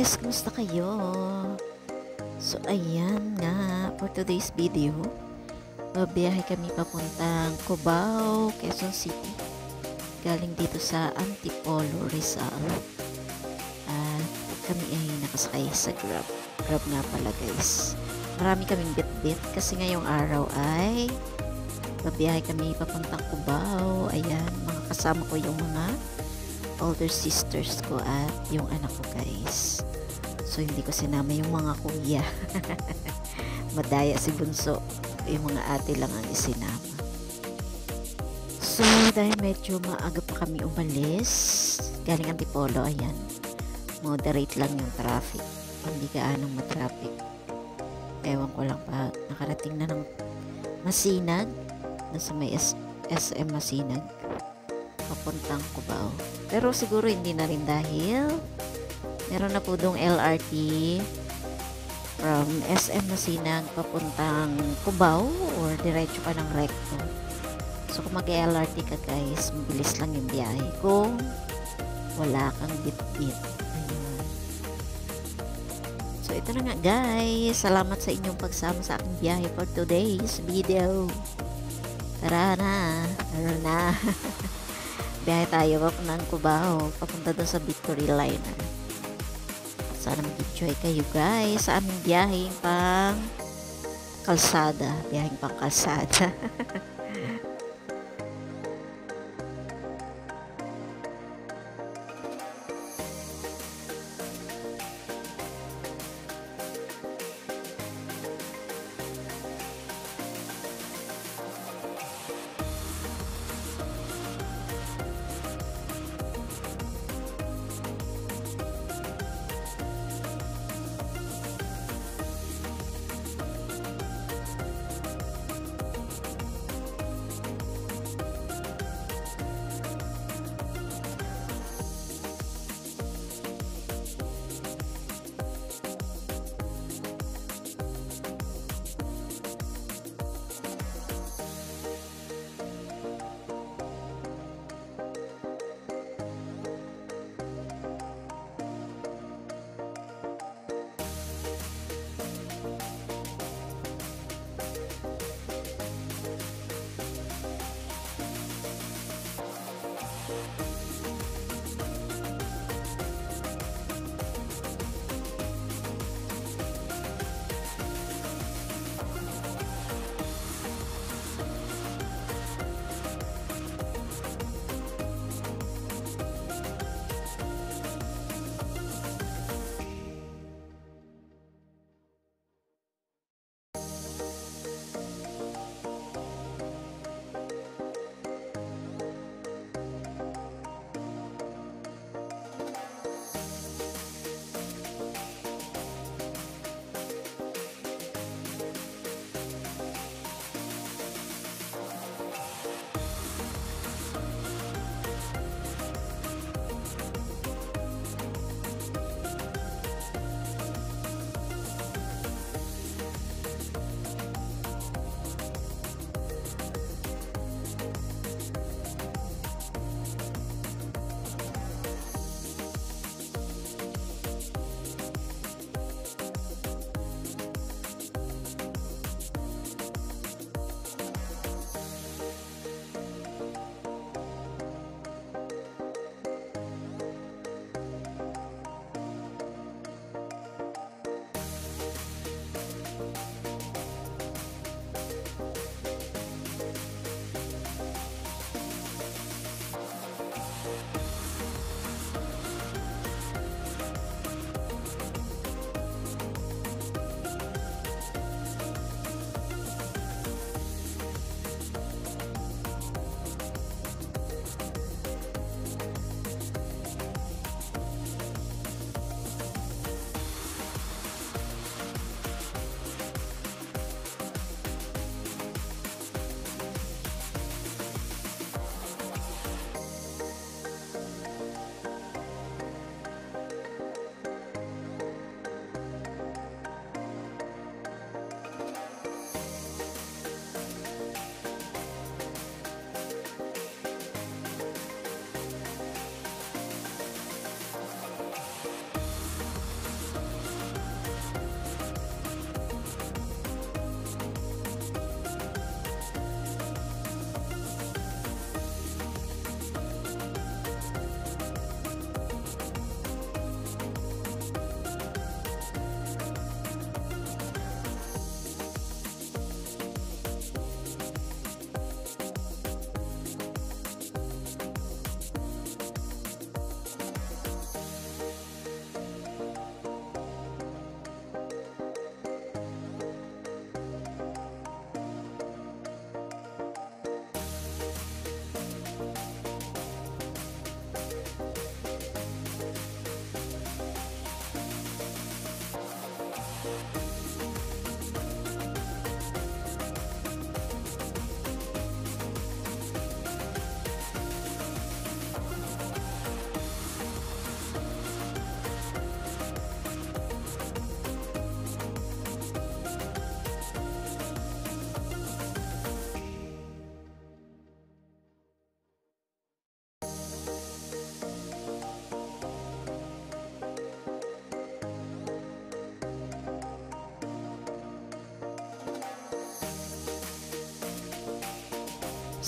guys, kumusta kayo? So ayan nga, for today's video, babiyahe kami papuntang Cubao, Quezon City. Galing dito sa Antipolo, Rizal. At kami ay nakasakay sa Grab. Grab nga pala guys. Marami kaming bit-bit kasi ngayong araw ay babiyahe kami papuntang Cubao. Ayan, mga kasama ko yung mga older sisters ko at yung anak ko guys. So hindi ko sinama yung mga kuya. Madaya si Bunso. Yung mga ate lang ang isinama. So dahil medyo maaga pa kami umalis galing Antipolo, ayan, moderate lang yung traffic, hindi gaanong matraffic. Ewan ko lang pa nakarating na ng Masinag, nasa may SM Masinag papuntang Cubao. Pero siguro hindi na rin dahil meron na po dong LRT from SM Masinag papuntang Cubao or diretso ka ng Recto. So kung mag-LRT ka guys, mabilis lang yung biyahe kung wala kang bit-bit. Ayun. So ito na nga guys, salamat sa inyong pagsama sa aking biyahe for today's video. Tara na. Biyahe tayo papuntang Cubao, papunta doon sa Victory Liner. Sana mag-enjoy kayo guys sa aming biyaheng pang kalsada.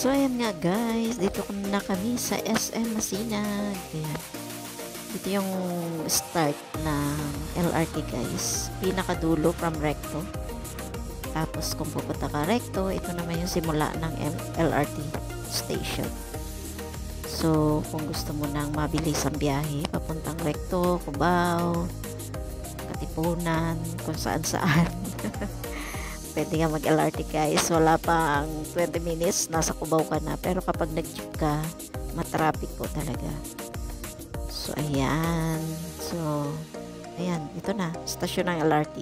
So, ayan nga guys, dito na kami sa SM Masinag. Ayan. Dito yung start ng LRT guys. Pinakadulo from Recto. Tapos kung pupunta ka Recto, ito naman yung simula ng LRT station. So, kung gusto mo nang mabilis ang biyahe, papuntang Recto, Cubao, Katipunan, kung saan-saan. Pwede nga mag-LRT guys. Wala pang 20 minutes, nasa Cubao ka na. Pero kapag nag-jeep ka, matraffic po talaga. So, ayan. So, ayan. Ito na. Stasyon ng LRT.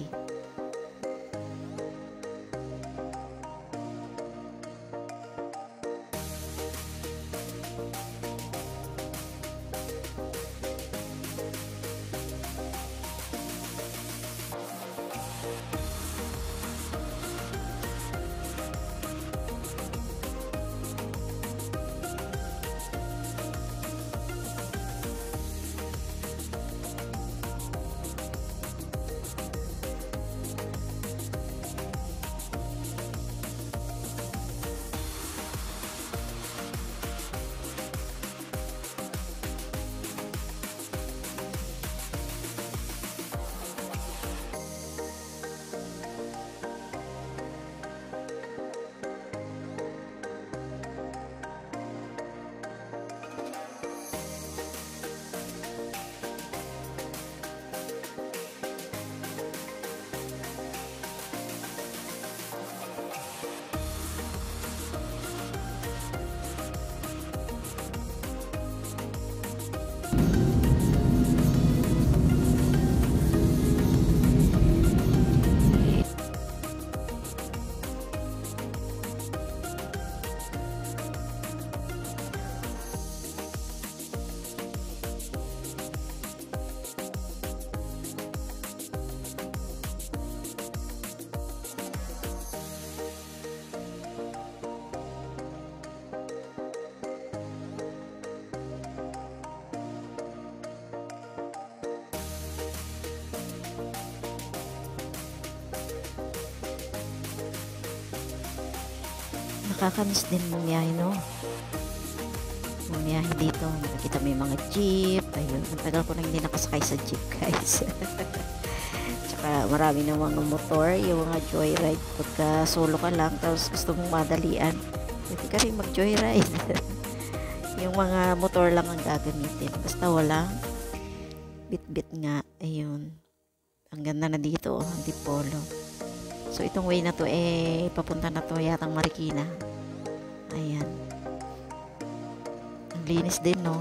Nakakamiss din bumiyahe, no? Bumiyahe dito. Nakikita mo yung mga jeep. Ayun. Ang tagal ko na hindi nakasakay sa jeep, guys. Tsaka marami ng mga motor. Yung mga joyride. Pagka solo ka lang, tapos gusto mong madalian, pwede ka rin mag-joyride. Yung mga motor lang ang gagamitin. Basta walang bit-bit nga. Ayun. Ang ganda na dito, Antipolo. So, itong way na to, papunta na to yatang Marikina. Ayan. Ang linis din, no?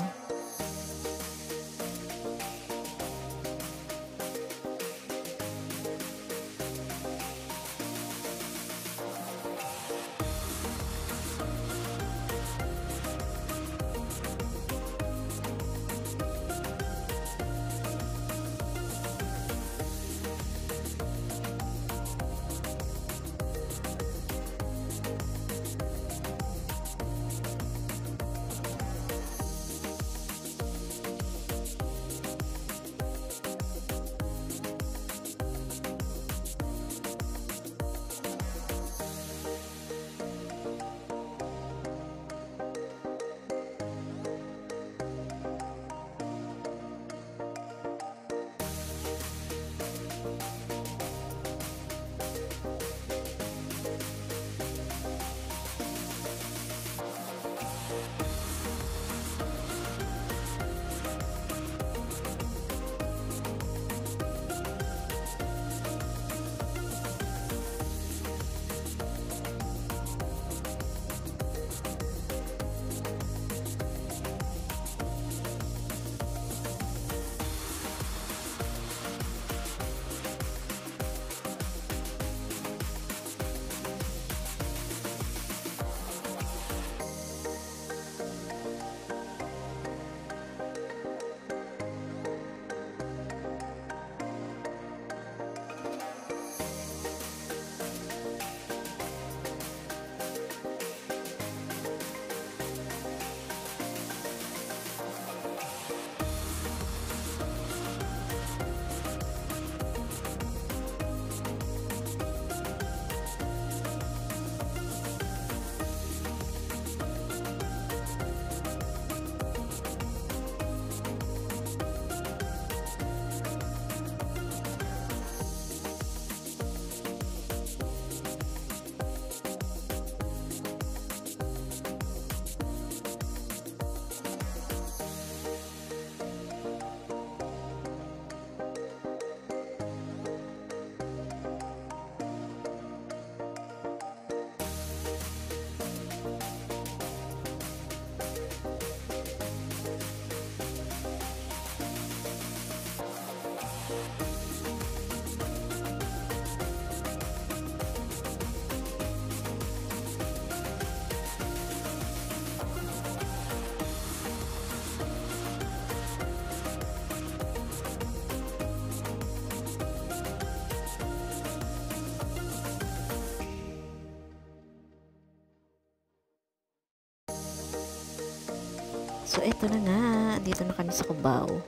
So, eto na nga. Dito na kami sa Cubao.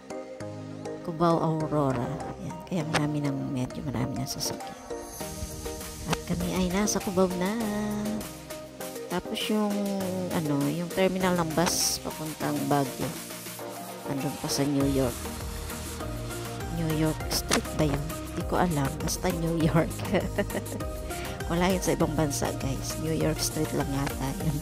Cubao Aurora. Ayan. Kaya marami medyo marami ng sasakyan. At kami ay nasa Cubao na. Tapos yung terminal ng bus papuntang Baguio. Andun pa sa New York. New York Street ba yun? Hindi ko alam. Basta New York. Wala yun sa ibang bansa, guys. New York Street lang yata yun.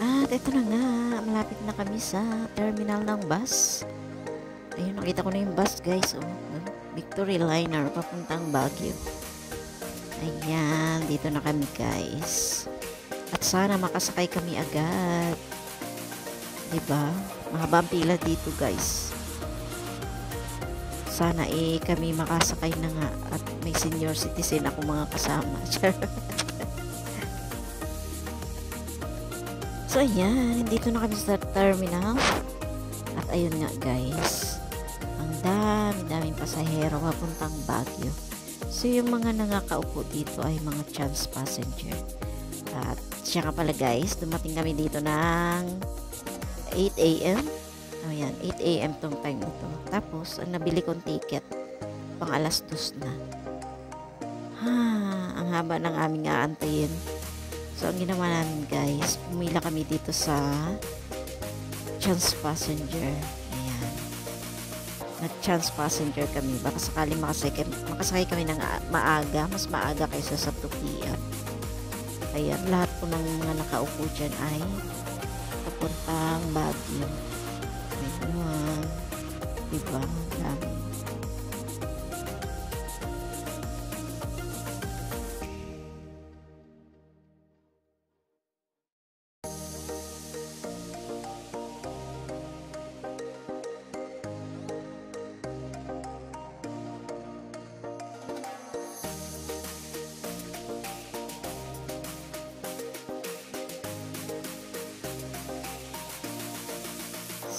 At ito na nga, malapit na kami sa terminal ng bus. Ayun, nakita ko na yung bus, guys. Oh, Victory Liner, papuntang Baguio. Ayan, dito na kami, guys. At sana makasakay kami agad. Diba? Mahaba ang pila dito, guys. Sana kami makasakay na nga at may senior citizen ako mga kasama. So, ayan. Dito na kami sa terminal. At ayun nga, guys. Ang daming pasahero papuntang Baguio. So, yung mga nangakaupo dito ay mga chance passenger. At siya nga pala, guys. Dumating kami dito ng 8 a.m. Ayan, 8 a.m. tong time ito. Tapos, ang nabili kong ticket, pang alas 2 na. Ang haba ng aming aantayin. So, ang ginawa namin, guys, pumila kami dito sa chance passenger. Ayan. Nag-chance passenger kami. Baka sakali makasakay kami ng maaga. Mas maaga kaysa sa 2 p.m. Ayan. Lahat po ng mga nakaupo dyan ay papuntang Baguio. Ayan. Diba? Dami.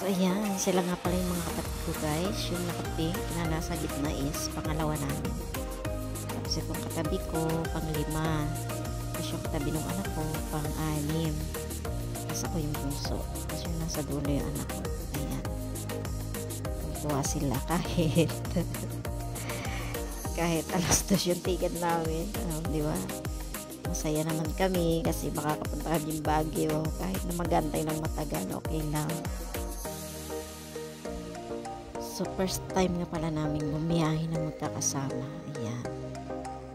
So, ayan. Sila nga pala yung mga katabi ko, guys. Yung nakapink na nasa gitna is pangalawa namin. Tapos itong katabi ko, pang-5. Tapos yung katabi ng anak ko, pang-6. Tapos ako yung bunso. Tapos yung nasa dulo yung anak ko. Ayan. Tuwa sila kahit alas 2 yung ticket namin. Di ba? Masaya naman kami kasi makakapunta kami yung Baguio. Kahit na magantay ng matagal, okay lang. So, first time nga pala namin bumiyahe ng magkakasama. Ayan.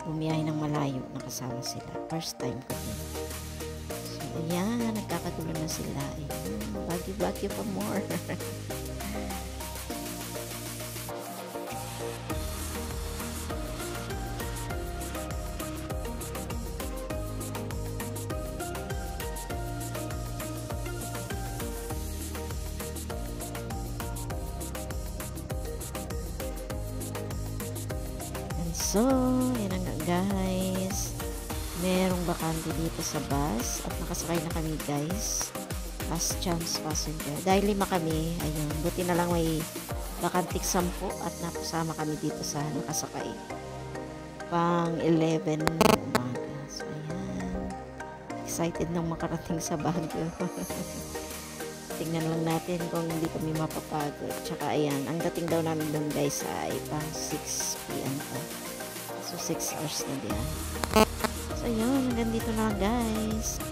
Bumiyahe ng malayo na kasama sila. First time ko din. So, ayan. Nagkakagulo na sila. Ayan. Baguio pa more. So, yan nga, guys. Merong bakante dito sa bus. At nakasakay na kami, guys. As chance passenger. Dahil 5 kami, ayun. Buti na lang may bakantik 10 at napasama kami dito sa nakasakay. Pang 11 ng umaga. So, ayan. Excited nang makarating sa Baguio. Tingnan lang natin kung hindi kami mapapagod. Tsaka, ayan. Ang dating daw namin doon, guys, ay pang 6 p.m. pa. So, 6 hours na biyahe. So yun, hanggang dito na lang guys.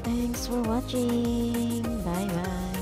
Thanks for watching. Bye bye.